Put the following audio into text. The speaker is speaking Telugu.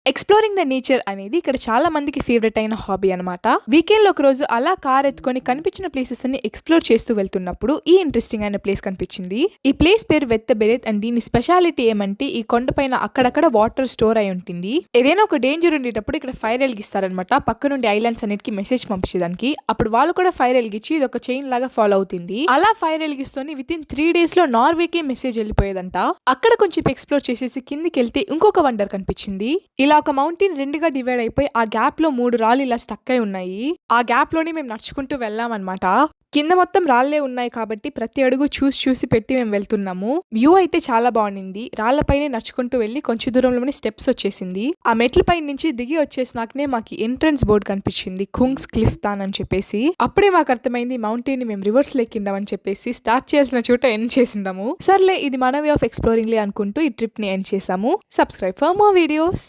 ఎక్స్‌ప్లోరింగ్ ద నేచర్ అనేది ఇక్కడ చాలా మందికి ఫేవరెట్ అయిన హాబీ అనమాట. వీకెండ్‌లో ఒక రోజు అలా కార్ ఎత్తుకొని కనిపించిన ప్లేసెస్ అన్ని ఎక్స్‌ప్లోర్ చేస్తూ వెళ్తున్నప్పుడు ఈ ఇంట్రెస్టింగ్ అయిన ప్లేస్ కనిపించింది. ఈ ప్లేస్ పేరు వెత్తబెరెత్ అండ్ దీని స్పెషాలిటీ ఏమంటే ఈ కొండపైన అక్కడక్కడ వాటర్ స్టోర్ అయి ఉంటుంది. ఏదైనా ఒక డేంజర్ ఉండేటప్పుడు ఇక్కడ ఫైర్ వెలిగిస్తారనమాట. పక్క నుండి ఐలాండ్స్ అన్నిటికి మెసేజ్ పంపించేదానికి. అప్పుడు వాళ్ళు కూడా ఫైర్ వెలిగించి ఇది ఒక చైన్ లాగా ఫాలో అవుతుంది. అలా ఫైర్ వెలిగిస్తూనే విత్ ఇన్ 3 days లో నార్వేకే మెసేజ్ వెళ్ళిపోయేదంట. అక్కడ కొంచెం ఎక్స్‌ప్లోర్ చేసేసి కిందికి వెళ్తే ఇంకొక వండర్ కనిపించింది. ఇలా ఒక మౌంటైన్ రెండుగా డివైడ్ అయిపోయి ఆ గ్యాప్ లో 3 రాళ్ళు ఇలా స్టక్ అయి ఉన్నాయి. ఆ గ్యాప్ లోనే మేము నడుచుకుంటూ వెళ్ళామన్నమాట. కింద మొత్తం రాళ్లే ఉన్నాయి కాబట్టి ప్రతి అడుగు చూసి పెట్టి మేము వెళ్తున్నాము. వ్యూ అయితే చాలా బాగుంది. రాళ్లపైనే నడుచుకుంటూ వెళ్లి కొంచెం దూరంలోనే స్టెప్స్ వచ్చేసింది. ఆ మెట్ల పై నుంచి దిగి వచ్చేసినాకనే మాకు ఎంట్రన్స్ బోర్డ్ కనిపించింది, కుంగ్స్ క్లిఫ్ తాన్ అని చెప్పేసి. అప్పుడే మాకు అర్థమైంది మౌంటైన్ ని మేము రివర్స్ లెక్కిండాం అని చెప్పేసి. స్టార్ట్ చేయాల్సిన చోట ఎండ్ చేసిండాము. సర్లే ఇది మన వే ఆఫ్ ఎక్స్ప్లోరింగ్ లే అనుకుంటూ ఈ ట్రిప్ ని ఎండ్ చేసాము. Subscribe for more videos.